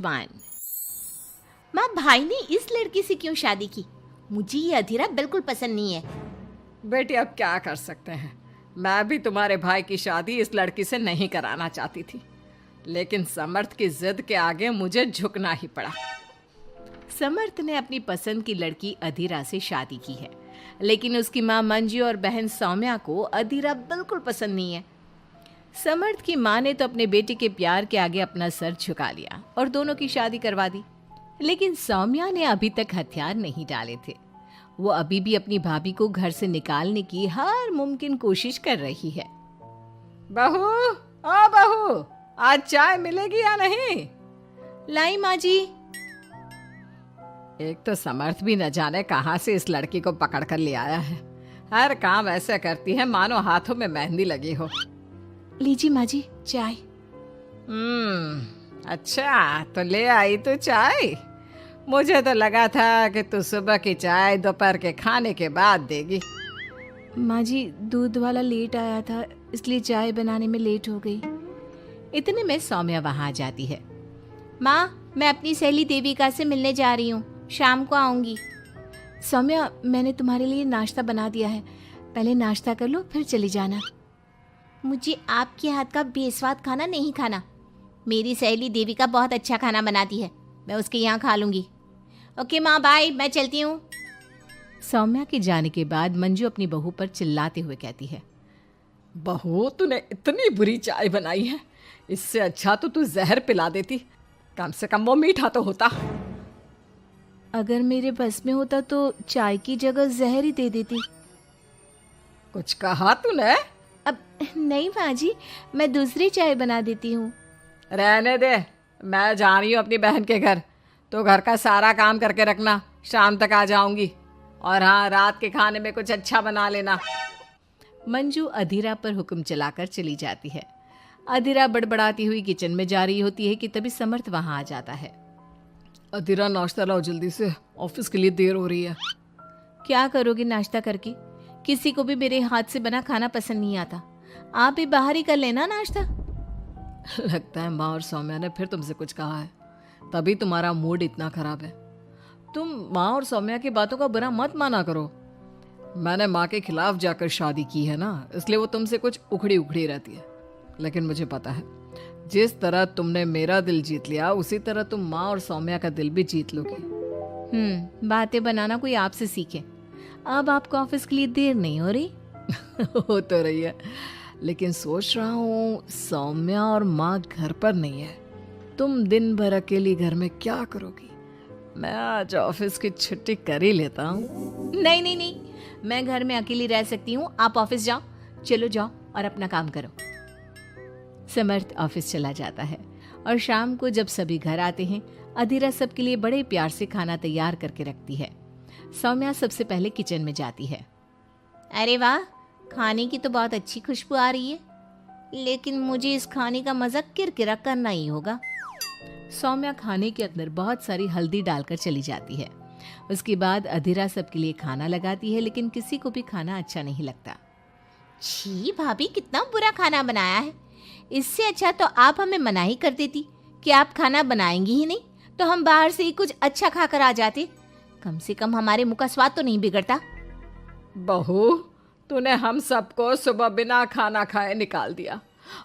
One. माँ, भाई ने इस लड़की से क्यों शादी की? मुझे ये अधीरा बिल्कुल पसंद नहीं है। बेटी, अब क्या कर सकते हैं। मैं भी तुम्हारे भाई की शादी इस लड़की से नहीं कराना चाहती थी, लेकिन समर्थ की जिद के आगे मुझे झुकना ही पड़ा। समर्थ ने अपनी पसंद की लड़की अधीरा से शादी की है, लेकिन उसकी माँ मंजू और बहन सौम्या को अधीरा बिल्कुल पसंद नहीं है। समर्थ की माँ ने तो अपने बेटे के प्यार के आगे अपना सर झुका लिया और दोनों की शादी करवा दी। लेकिन सौम्या ने अभी तक हथियार नहीं डाले थे। वो अभी भी अपनी भाभी को घर से निकालने की हर मुमकिन कोशिश कर रही है। बहू, ओ बहू, आज चाय मिलेगी या नहीं? लाई माँ जी। एक तो समर्थ भी न जाने कहां से इस लड़की को पकड़ कर ले आया है। हर काम ऐसे करती है मानो हाथों में मेहंदी लगी हो। लीजिए माँ जी चाय। अच्छा, तो ले आई तू चाय। मुझे तो लगा था कि तू सुबह की चाय दोपहर के खाने के बाद देगी। माँ जी, दूध वाला लेट आया था, इसलिए चाय बनाने में लेट हो गई। इतने में सौम्या वहां आ जाती है। माँ, मैं अपनी सहेली देविका से मिलने जा रही हूँ, शाम को आऊंगी। सौम्या, मैंने तुम्हारे लिए नाश्ता बना दिया है, पहले नाश्ता कर लो फिर चली जाना। मुझे आपके हाथ का बेस्वाद खाना नहीं खाना। मेरी सहेली देविका बहुत अच्छा खाना बनाती है, मैं उसके यहाँ खा लूंगी। ओके माँ, बाय, मैं चलती हूँ। सौम्या के जाने के बाद मंजू अपनी बहू पर चिल्लाते हुए कहती है, बहू, तूने इतनी बुरी चाय बनाई है, इससे अच्छा तो तू जहर पिला देती, कम से कम वो मीठा तो होता। अगर मेरे बस में होता तो चाय की जगह जहर ही दे देती। कुछ कहा तूने? अब नहीं माँ जी, मैं दूसरी चाय बना देती हूँ। रहने दे, मैं जा रही हूँ अपनी बहन के घर। तो घर का सारा काम करके रखना, शाम तक आ जाऊंगी। और हाँ, रात के खाने में कुछ अच्छा बना लेना। मंजू अधीरा पर हुक्म चलाकर चली जाती है। अधीरा बड़बड़ाती हुई किचन में जा रही होती है कि तभी समर्थ वहां आ जाता है। अधीरा, नाश्ता लाओ जल्दी से, ऑफिस के लिए देर हो रही है। क्या करोगे नाश्ता करके? किसी को भी मेरे हाथ से बना खाना पसंद नहीं आता। आप भी बाहर ही कर लेना नाश्ता। लगता है माँ और सौम्या ने फिर तुमसे कुछ कहा है, तभी तुम्हारा मूड इतना खराब है। तुम माँ और सौम्या की बातों का बुरा मत माना करो। मैंने माँ के खिलाफ जाकर शादी की है ना, इसलिए वो तुमसे कुछ उखड़ी उखड़ी रहती है। लेकिन मुझे पता है, जिस तरह तुमने मेरा दिल जीत लिया, उसी तरह तुम माँ और सौम्या का दिल भी जीत लोगी। बातें बनाना कोई आपसे सीखे। अब आपको ऑफिस के लिए देर नहीं हो रही? हो तो रही है, लेकिन सोच रहा हूँ सौम्या और माँ घर पर नहीं है। तुम दिन भर अकेली घर में क्या करोगी? मैं आज ऑफिस की छुट्टी कर ही लेता हूँ। नहीं नहीं नहीं, मैं घर में अकेली रह सकती हूँ, आप ऑफिस जाओ। चलो जाओ और अपना काम करो। समर्थ ऑफिस चला जाता है और शाम को जब सभी घर आते हैं, अधीरा सबके लिए बड़े प्यार से खाना तैयार करके रखती है। सौम्या सबसे पहले किचन में जाती है। अरे वाह, खाने की तो बहुत अच्छी खुशबू आ रही है, लेकिन मुझे इस खाने का मजा किरकिरा करना ही होगा। सौम्या खाने के अंदर बहुत सारी हल्दी डालकर चली जाती है। उसके बाद अधीरा सबके लिए खाना लगाती है, लेकिन किसी को भी खाना अच्छा नहीं लगता। छी भाभी, कितना बुरा खाना बनाया है। इससे अच्छा तो आप हमें मना ही कर देती कि आप खाना बनाएंगी ही नहीं, तो हम बाहर से ही कुछ अच्छा खाकर आ जाते। कम से कम हमारे मुंह का स्वाद तो नहीं बिगड़ता। बहू, तूने हम सबको सुबह बिना खाना खाए निकाल दिया,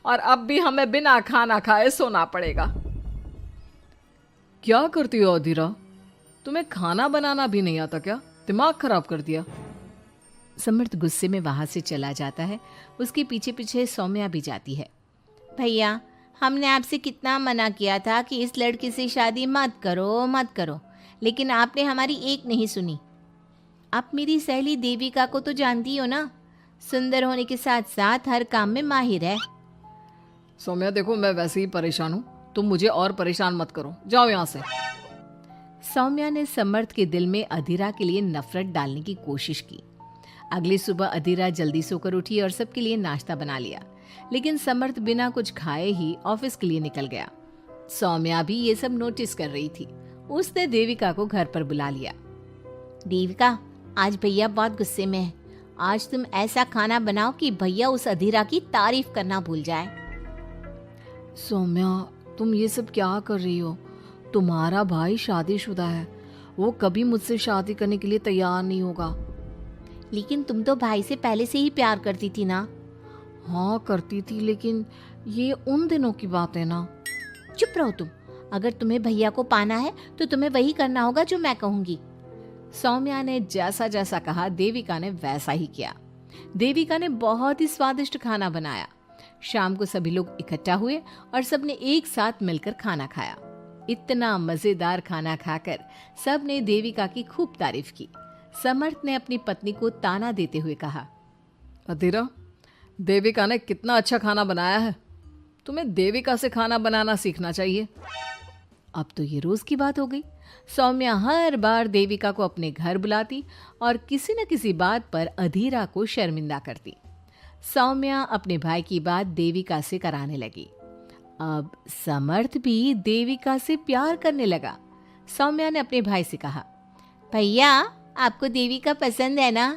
और अब भी हमें बिना खाना खाए सोना पड़ेगा। क्या करती हो अधीरा? तुम्हें खाना बनाना भी नहीं आता क्या? दिमाग खराब कर दिया। समर्थ गुस्से में वहां से चला जाता है। उसके पीछे पीछे सौम्या भी जाती है। भैया, हमने आपसे कितना मना किया था कि इस लड़की से शादी मत करो मत करो, लेकिन आपने हमारी एक नहीं सुनी। आप मेरी सहेली देविका को तो जानती हो ना, सुंदर होने के साथ साथ हर काम में माहिर है। सौम्या देखो, मैं वैसे ही परेशान हूँ, तुम मुझे और परेशान मत करो, जाओ यहाँ से। सौम्या ने समर्थ के दिल में अधीरा के लिए नफरत डालने की कोशिश की। अगली सुबह अधीरा जल्दी सोकर उठी और सबके लिए नाश्ता बना लिया, लेकिन समर्थ बिना कुछ खाए ही ऑफिस के लिए निकल गया। सौम्या भी ये सब नोटिस कर रही थी। उसने देविका को घर पर बुला लिया। देविका, आज भैया बहुत गुस्से में है। आज तुम ऐसा खाना बनाओ कि भैया उस अधीरा की तारीफ करना भूल जाए। सौम्या, तुम ये सब क्या कर रही हो? तुम्हारा भाई शादीशुदा है, वो कभी मुझसे शादी करने के लिए तैयार नहीं होगा। लेकिन तुम तो भाई से पहले से ही प्यार करती थी ना। हाँ करती थी, लेकिन ये उन दिनों की बात है ना। चुप रहो तुम। अगर तुम्हें भैया को पाना है तो तुम्हें वही करना होगा जो मैं कहूंगी। सौम्या ने जैसा जैसा कहा देविका ने वैसा ही किया। देविका ने बहुत ही स्वादिष्ट खाना बनाया। शाम को सभी लोग इकट्ठा हुए और सबने एक साथ मिलकर खाना खाया। इतना मजेदार खाना खाकर सबने देविका की खूब तारीफ की। समर्थ ने अपनी पत्नी को ताना देते हुए कहा, अधीरा, देविका ने कितना अच्छा खाना बनाया है। तुम्हें देविका से खाना बनाना सीखना चाहिए। अब तो ये रोज की बात हो गई। सौम्या हर बार देविका को अपने घर बुलाती और किसी न किसी बात पर अधीरा को शर्मिंदा करती। सौम्या अपने भाई की बात देविका से कराने लगी। अब समर्थ भी देविका से प्यार करने लगा। सौम्या ने अपने भाई से कहा, भैया आपको देविका पसंद है ना?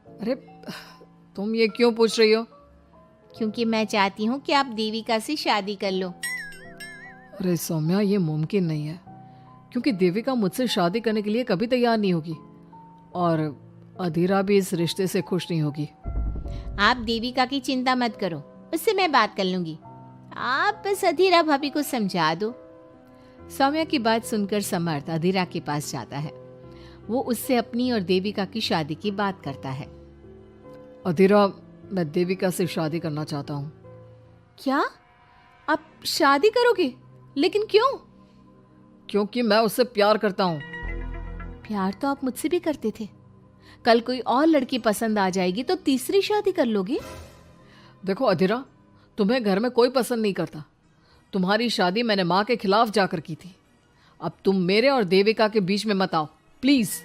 अरे तुम ये क्यों पूछ रही हो? क्योंकि मैं चाहती हूँ कि आप देविका से शादी कर लो। अरे सौम्या, ये मुमकिन नहीं है, क्योंकि देविका मुझसे शादी करने के लिए कभी तैयार नहीं होगी और अधीरा भी इस रिश्ते से खुश नहीं होगी। आप देविका की चिंता मत करो, उससे मैं बात कर लूंगी। आप बस अधीरा भाभी को समझा दो। सौम्या की बात सुनकर समर्थ अधीरा के पास जाता है। वो उससे अपनी और देविका की शादी की बात करता है। अधीरा, मैं देविका से शादी करना चाहता हूँ। क्या? आप शादी करोगे? लेकिन क्यों? क्योंकि मैं उससे प्यार करता हूँ। प्यार तो आप मुझसे भी करते थे। कल कोई और लड़की पसंद आ जाएगी तो तीसरी शादी कर लोगे? देखो अधीरा, तुम्हें घर में कोई पसंद नहीं करता। तुम्हारी शादी मैंने माँ के खिलाफ जाकर की थी। अब तुम मेरे और देविका के बीच में मत आओ, प्लीज।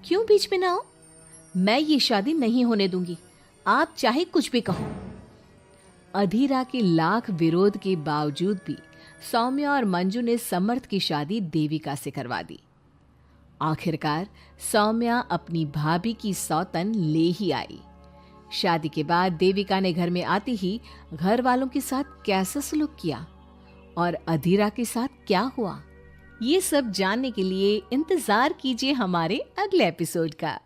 क्यों बीच में ना हो? मैं ये शादी नहीं होने दूंगी, आप चाहे कुछ भी कहो। अधीरा के लाख विरोध के बावजूद भी सौम्या और मंजू ने समर्थ की शादी देविका से करवा दी। आखिरकार सौम्या अपनी भाभी की सौतन ले ही आई। शादी के बाद देविका ने घर में आते ही घर वालों के साथ कैसा सलूक किया और अधीरा के साथ क्या हुआ, ये सब जानने के लिए इंतजार कीजिए हमारे अगले एपिसोड का।